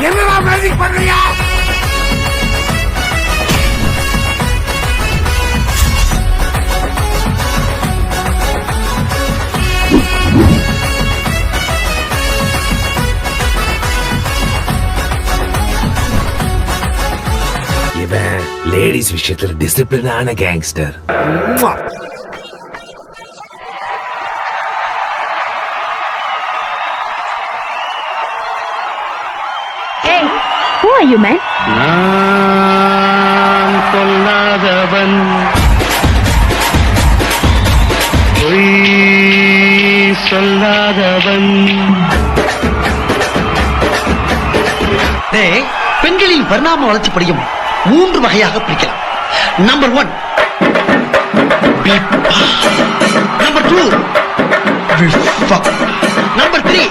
என்னடா மேஜிக் பண்றியா? இவன் லேடிஸ் விஷயத்துல டிசிப்ளினான gangster. Hey, who are you, man? நான் சொல்லாதவன் பொய் சொல்லாதவன். பெண்களின் பரிணாம வளர்ச்சி படியும் 3 வகையாக பிரிக்கலாம். நம்பர் 1 நம்பர் 2 நம்பர் 3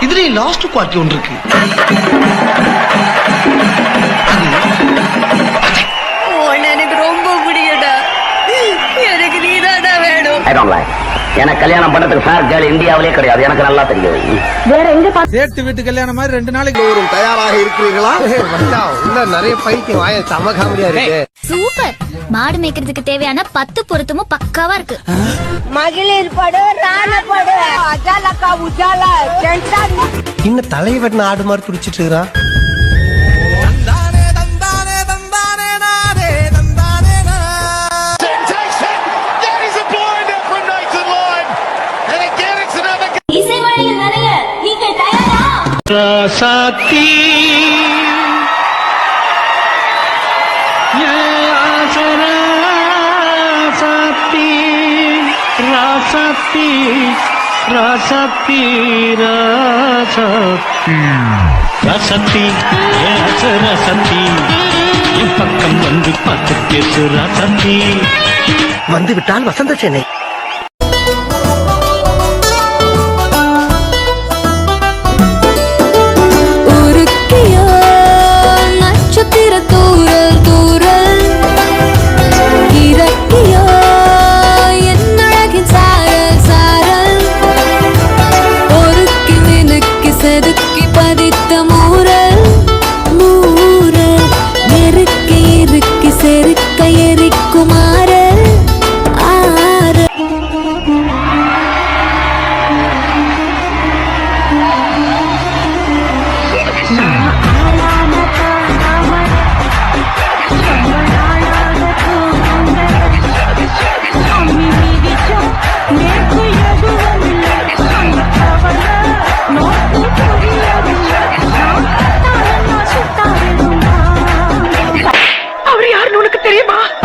இதுல லாஸ்ட் குவார்ட்டி ஒன்று இருக்கு. எனக்கு ரொம்ப பிடிக்கடா. எனக்கு நீதாடா வேணும். எனக்கு கல்யாணம் பண்றதுக்கு ஃபேர் கேர்ள் இந்தியாவிலே கிடையாது. எனக்கு நல்லா தெரியும். வேற எங்க சேர்த்து வீட்டு கல்யாணம் மாதிரி 2 நாளைக்கு தயாராக இருக்கிறீர்களா? உள்ள நிறைய பைத்தியம் வாய செம காமெடியா இருக்கு. சூப்பர். மாடு மேய்க்கிறதுக்கு தேவையான 10 பொருத்தமும் பக்காவா இருக்கு. மகளிர் படு, ராண படு, அஜாலக்கா உஜாலா, இன்னும் தலைவன் ஆடு மாதிரி துடிச்சிட்டு இருக்கிறான். இசைமலையில் நிறைய நீங்கள் தயாரா? ராசாத்தி ராசாத்தி ராசாத்தி ராசாத்தி ராசாத்தி ராசாத்தி என் பக்கம் வந்து பார்த்து பேசு ராசாத்தி. வந்து விட்டால் வசந்த சென்னை.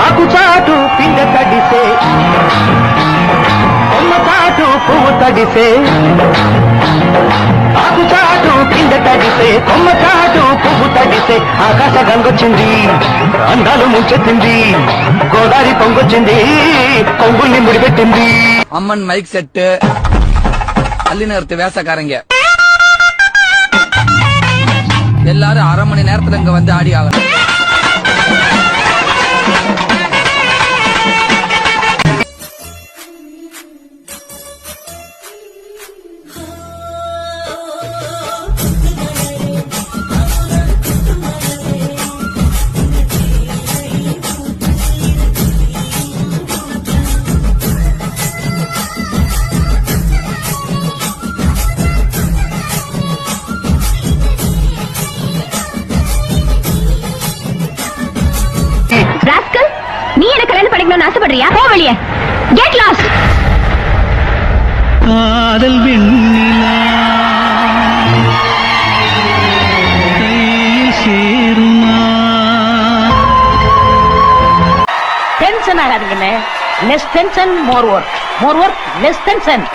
ఆకుచాటు పిండ తడిసే కొమ్మ చాటు పువ్వు తడిసే ఆకుచాటు పిండ తడిసే కొమ్మ చాటు పువ్వు తడిసే ఆకాశ గంగొచ్చింది అందాలు ముంచెత్తింది గోదావరి పొంగొచ్చింది కొంగుల్ని ముడిపెట్టింది. அம்மன் மைக் செட்டு அள்ளி நேரத்து வேசக்காரங்க எல்லாரும் 1/2 மணி நேரத்துல இங்க வந்து ஆடி ஆகணும். நீ எனக்கு கல்யாணம் பண்ணிக்கணும்னு ஆசைப்படுறியா? போ வெளியே. Get lost. காதல் வெண்ணிலா கையில் சேருமா? டென்ஷன் ஆகாதீங்கண்ணே. Less tension more work, more work less tension.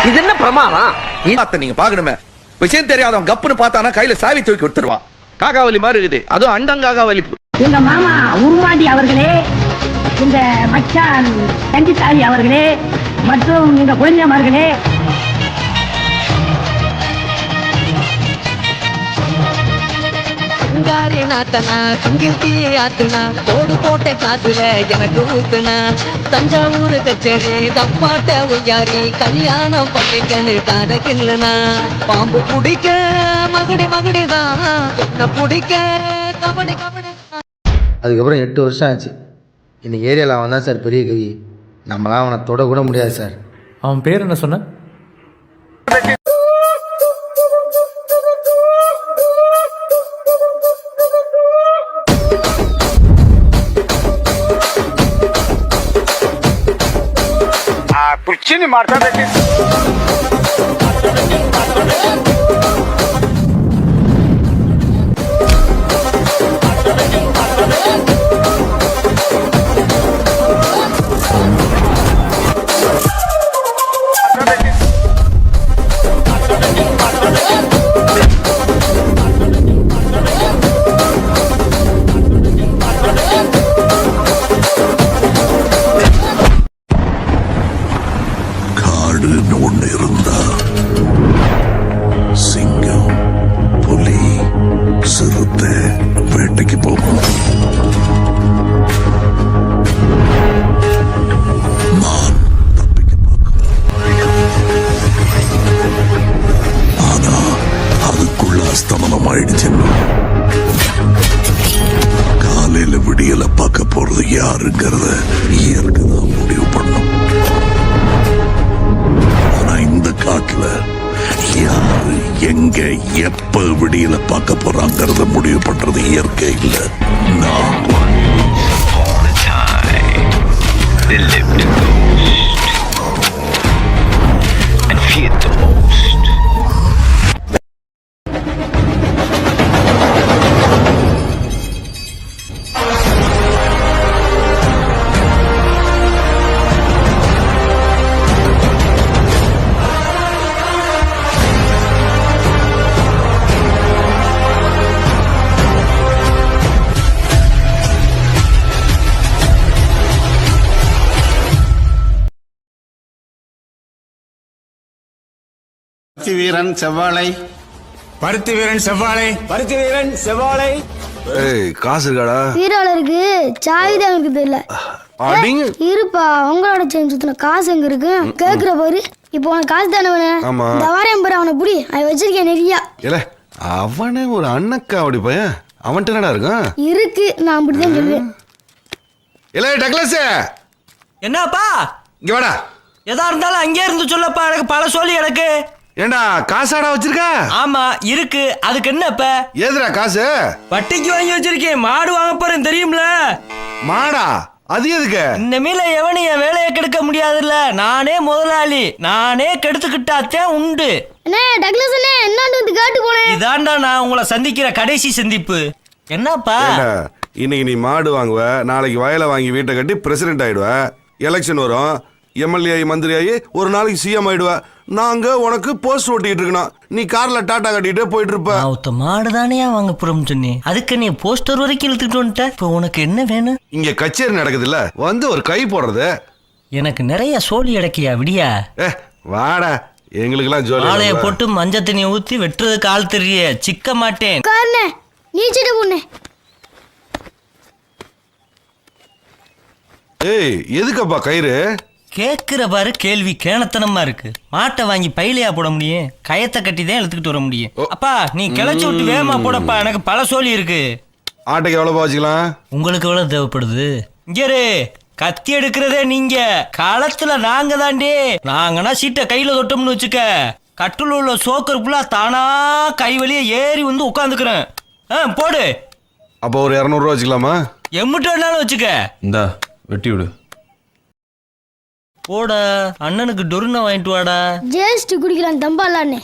இது என்ன பிரமாதம்? நீங்க பாக்கணுமே. விஷயம் தெரியாதவன் கப்புன்னு பார்த்தானா கையில சாவி தூக்கி கொடுத்துருவான். காகாவலி மாதிரி இருக்குது. அதுவும் அண்டங்காகாவலி. எங்க மாமா உருமாண்டி அவர்களே இந்த மச்சான் கண்டிசாமி அவர்களே மற்றும் இந்த குழந்தைமார்களே, சிங்காரி நாத்தனா சிங்கிருத்தி ஆத்துனா தோடு போட்ட காத்துல எனக்கு ஊத்துனா தஞ்சாவூர் கச்சேரி தப்பாட்ட உய்யாரி கல்யாணம் பண்ணிக்கன்னு காதக்கில்லனா பாம்பு பிடிக்க மகடி மகடிதான் என்ன பிடிக்க கபடி கபடி. அதுக்கப்புறம் 8 வருஷம் ஆச்சு. இன்னைக்கு ஏரியாவில் அவன் தான் சார் பெரிய கவி. நம்மளாம் அவனை தொட கூட முடியாது சார். அவன் பேர் என்ன சொன்ன? ಕುರ್ಚಿನಿ ಮಾಡ್ತಾ ஒண்ணு இருந்தா சிங்கம், புலி, சிறுத்தை வேட்டைக்கு போகும். நான் தப்பிக்க பார்க்கும். ஆனா அதுக்குள்ள அஸ்தமனம் ஆயிடுச்சுன்னா காலையில விடியல பார்க்க போறது யாருங்கிறத இயற்கை தான் முடிவு பண்ணும். இந்த காட்டுல யாரு எங்க எப்ப விடியல பார்க்க போறாங்கிறத முடிவு பண்றது இயற்கை இல்ல, நான். வீரன் செவ்வாழை, பருத்தி வீரன் செவ்வாழை, பருத்தி வீரன் செவ்வாழை. ஏய், காசு இருக்காடா? வீராளருக்கு சாவி தான் எனக்கு தெரியல. இருப்பா, உங்களோட செஞ்சு காசு எங்க இருக்கு கேக்குற பாரு. இப்போ உனக்கு காசு தானே வேணும்? இந்த வாரம் பாரு, அவனை புடி, அவன் வச்சிருக்கேன் நிறையா. இல்ல அவனே ஒரு அண்ணக்கா அப்படி பையன், அவன்கிட்ட என்னடா இருக்கான்? இருக்கு, நான் அப்படிதான் சொல்லுவேன். இல்ல டக்ளஸ், என்னப்பா இங்க வாடா. எதா இருந்தாலும் அங்கே இருந்து சொல்லப்பா, எனக்கு பல சொல்லி எனக்கு. ஏண்டா காசாடா வச்சிருக்க? ஆமா இருக்கு, அதுக்கு என்ன இப்ப? ஏதுடா காசு? வட்டிக்கு வாங்கி வச்சிருக்கேன், மாடு வாங்க போறேன் தெரியும்ல. மாடா? அது எதுக்கு? இந்த மீல எவனு என் வேலையை கெடுக்க முடியாதுல்ல, நானே முதலாளி, நானே கெடுத்துக்கிட்டாத்தேன் உண்டு. இதாண்டா நான் உங்களை சந்திக்கிற கடைசி சந்திப்பு. என்னப்பா? இன்னைக்கு நீ மாடு வாங்குவ, நாளைக்கு வயலை வாங்கி வீட்டை கட்டி பிரசிடென்ட் ஆயிடுவ, எலெக்ஷன் வரும், எம்எல்ஏ ஆகி மந்திரி ஆகி ஒரு நாளைக்கு சிஎம் ஆயிடுவ. நாங்க உனக்கு போஸ்ட் ஓட்டிட்டு இருக்கணும், நீ கார்ல டாட்டா கட்டிட்டு போயிட்டு இருப்ப. ஒருத்த மாடு தானே வாங்க போறோம் சொன்னி, அதுக்கு நீ போஸ்டர் வரைக்கும் இழுத்துட்டு வந்துட்ட. இப்போ உனக்கு என்ன வேணும்? இங்க கச்சேரி நடக்குது இல்ல, வந்து ஒரு கை போடுறது. எனக்கு நிறைய சோழி அடக்கியா விடியா. வாடா, எங்களுக்கு எல்லாம் ஜோலி. ஆளைய போட்டு மஞ்சள் தண்ணியை ஊத்தி வெட்டுறதுக்கு ஆள் தெரிய சிக்க மாட்டேன். நீ சிட்டு பொண்ணு. ஏய், எதுக்கப்பா கயிறு? கேக்குற பாரு கேள்வி கேணத்தனமா இருக்கு. மாட்டை வாங்கி பையிலையா போட முடியும்? கயத்தை கட்டி தான் எடுத்துக்கிட்டு வர முடியும். அப்பா நீ கிளச்சி விட்டு வேகமா போடப்பா, எனக்கு பல சோழி இருக்கு. ஆட்டைக்கு எவ்வளவு வச்சுக்கலாம்? உங்களுக்கு எவ்வளவு தேவைப்படுது? இங்கே கத்தி எடுக்கிறதே நீங்க, களத்துல நாங்க தாண்டி. நாங்கன்னா சீட்டை கையில தொட்டோம்னு வச்சுக்க, கட்டுல உள்ள சோக்கர் புல்லா தானா கை வழியே ஏறி வந்து உட்காந்துக்கிறேன். போடு. அப்போ ஒரு 200 ரூபா வச்சுக்கலாமா? எம்முட்டு வேணாலும் வச்சுக்க. இந்தா வெட்டி விடு. போட அண்ணனுக்கு டொருன வாங்கிட்டு வாடா. ஜேஸ்ட் குடிக்கிறான் தம்பாலானே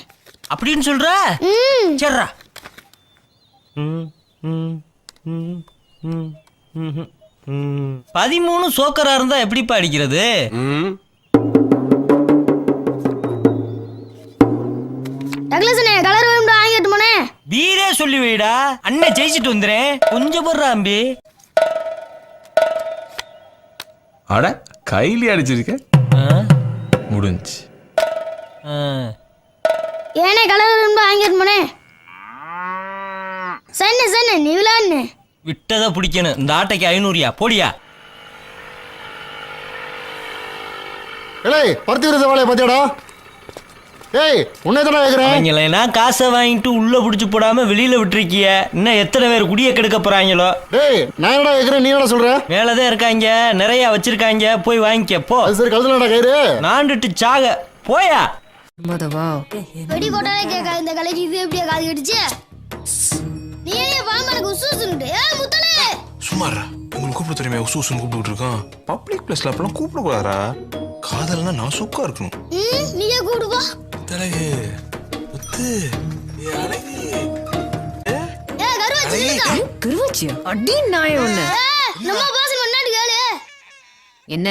அப்படின்னு சொல்ற? சரிடா. 13 சோக்கரா இருந்தா எப்படிப்பா அடிக்கிறது? கலர் வேணும்டா, வாங்கிட்டு போனே. வீரே சொல்லி வைடா, அண்ணன் ஜெயிச்சிட்டு வந்துறேன். கொஞ்சம் போடுறா அம்பி. அட கையிலே அடிச்சிருக்க. முடிஞ்சு. ஏனே கலர் வாங்கிட்டு போனே சன்ன சன்ன நீ விளாடுனே விட்டதை பிடிக்கணும். இந்த ஆட்டைக்கு 500 போடியா. ஏய் பருத்தி விருது வேலையை பார்த்தியாடா? ஏய் உன்னை தானே கேட்குறேன். அவங்களா காசை வாங்கிட்டு உள்ள பிடிச்சி போடாம வெளியில விட்டுருக்கிய. இன்னும் எத்தனை பேர் குடிய கெடுக்க போறாங்களோ. டேய் நான் என்னடா கேட்குறேன், நீ என்ன சொல்ற? மேலதான் இருக்காங்க, நிறைய வச்சிருக்காங்க, போய் வாங்கிக்க போ. அது சரி, கழுதுலடா கயிறு. நாண்டுட்டு சாக போயா. வெடி போட்டாலே கேட்காது இந்த கலைக்கு. இது எப்படியா காது கடிச்சு? நீ ஏன் பாம்பனுக்கு உசுசுன்னுட்டு? ஏய் முத்தலே சும்மாரா, உங்களுக்கு கூப்பிட தெரியுமே, உசூசுன்னு கூப்பிட்டு இருக்கான். பப்ளிக் பிளேஸ்ல அப்பெல்லாம் கூப்பிடக்கூடாதா? காதல்னா நான் சுக்கா இருக்கணும். நீயே கூப்பிடுவா தலகு முத்து அழகு. கருவாச்சியா அடி நாய ஒண்ணு. நம்ம பாச முன்னாடி கேளு. என்ன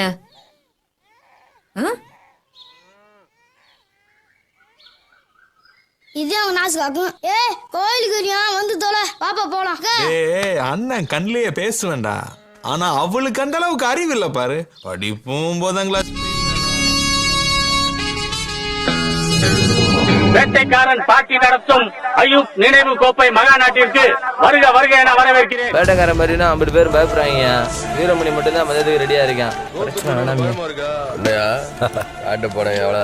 இது அவங்க நாசு காக்கும். கோயிலுக்கு வந்து தொலை பாப்பா போலாம். ஏய் அண்ணன் கண்ணிலேயே பேசுவேன்டா. ஆனா அவளுக்கு அந்த அளவுக்கு அறிவு இல்ல பாரு. படிப்பும் 9ஆம் கிளாஸ். வேட்டைக்காரன் பாட்டி நடத்தும் அயூப் நினைவு கோப்பை மகாநாட்டிற்கு வருக வருக என வரவேற்கிறேன். வேட்டைக்காரன் மாதிரினா 50 பேர் பயப்படுறாங்க. வீரமணி மட்டும்தான் மதத்துக்கு ரெடியா இருக்கான். இல்லையா காட்டு போட எவ்வளோ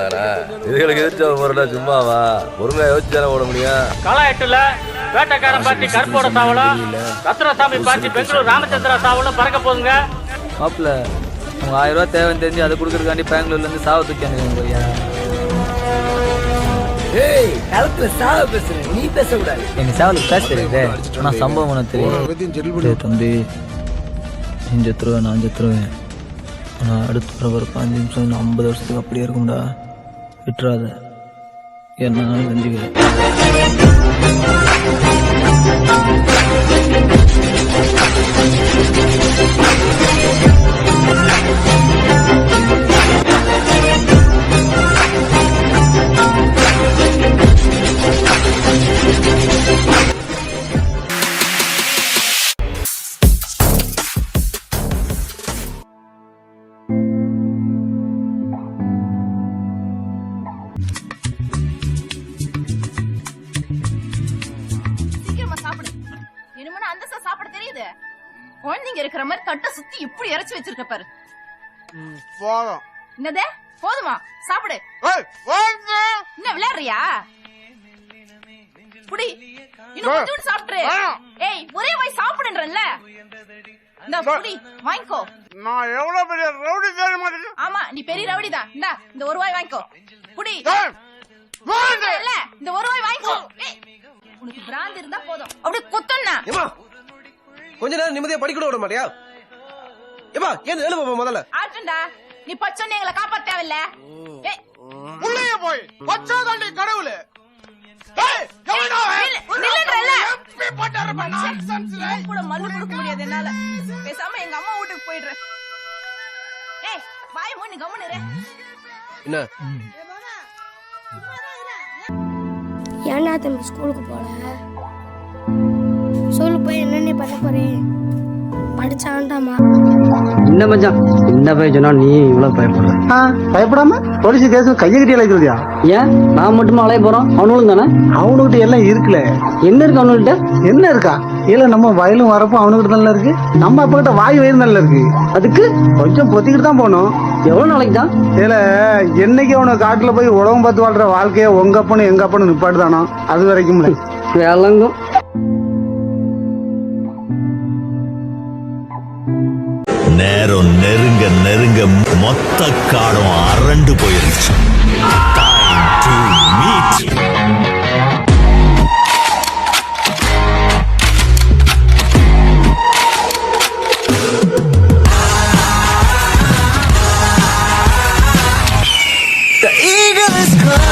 இதுகளுக்கு எதிர்த்து போறா சும்மாவா? ஒருங்கா யோசிச்சு ஓட முடியும். கள 8ல வேட்டைக்காரன் பாட்டி கருப்போட சாவலும், ரத்னசாமி பாட்டி பெங்களூர் ராமச்சந்திரா சாவலும் பறக்க போதுங்க. மாப்பிள்ள உங்க 1000 ரூபா தேவைன்னு தெரிஞ்சு அதை கொடுக்கறதுக்காண்டி பெங்களூர்ல இருந்து சாவ தூக்கி அனுப்பியா? ஏய் களத்துல சாவ பேசுறேன், நீ பேசக்கூடாது. எங்க சாவலுக்கு பேச தெரியுது, ஆனா சம்பவம் உனக்கு தெரியும். தம்பி நீ செத்துருவேன், நான் செத்துருவேன். ஆனால் அடுத்து ஒரு 5 நிமிஷம் 50 வருஷத்துக்கு அப்படியே இருக்கும்டா. விட்டுறாத, என்ன நானும் செஞ்சுக்கிறேன். குழந்தைங்க இருக்கிற மாதிரி தட்டை சுத்தி இப்படி இறைச்சி வச்சிருக்க பாரு. போதும். என்னதே போதுமா? சாப்பிடு. என்ன விளையாடுறியா? புடி இன்னும் கொஞ்சம் சாப்பிடு. ஏய் ஒரே வாய் சாப்பிடுன்றல்ல. இந்த புடி வாங்கிக்கோ. நான் எவ்வளவு பெரிய ரவுடி தெரியுமா? ஆமா நீ பெரிய ரவுடி தான். இந்த ஒரு வாய் வாங்கிக்கோ. புடி இல்ல இந்த ஒரு வாய் வாங்கிக்கோ. உனக்கு பிராந்தி இருந்தா போதும். அப்படியே கொத்தன்னா கொஞ்ச நேரம் நிம்மதியா படிக்க விட மாட்டியா? ஏமா ஏன் எழுப்ப போ முதல்ல. ஆட்டண்டா நீ பச்சொன்னே எங்களை காப்பாத்த தேவையில்ல. உள்ளே போய் பச்சாதாண்டி கடவுளே. ஏய் எவனோ நில்லுங்கறல எப்பி போட்டாரு நான்சென்ஸ்ல கூட மல்லு கொடுக்க முடியாது என்னால. பேசாம எங்க அம்மா வீட்டுக்கு போயிடுறேன். ஏய் வாய் மூடி கம்முனு இரு. என்ன ஏன்னா தம்பி ஸ்கூலுக்கு போல? சொல்லு போய் என்னென்ன பண்ண போறேன்? படிச்சாண்டாமா என்ன மச்சான், என்ன போய் சொன்னா நீ இவ்வளவு பயப்படுற? பயப்படாம போலீஸ் கேஸ் கையை கட்டி அழைக்கிறதியா? ஏன் நான் மட்டுமா அலைய போறோம்? அவனும் தானே. அவனுக்கிட்ட எல்லாம் இருக்குல்ல. என்ன இருக்கு அவனுகிட்ட? என்ன இருக்கா? இல்ல நம்ம வயலும் வரப்போ அவனுக்கிட்ட நல்லா இருக்கு. நம்ம அப்ப கிட்ட வாய் வயிறு நல்லா இருக்கு. அதுக்கு கொஞ்சம் பொத்திக்கிட்டு தான் போகணும். எவ்வளவு நாளைக்கு தான்? இல்ல என்னைக்கு அவனை காட்டுல போய் உலகம் பார்த்து வாழ்ற வாழ்க்கைய உங்க அப்பனு எங்க அப்பனு நிப்பாட்டு தானோ அது வரைக்கும் விளங்கும். நேரம் நெருங்க நெருங்க மொத்த காடும் அரண்டு போயிருச்சு. The eagle is crying.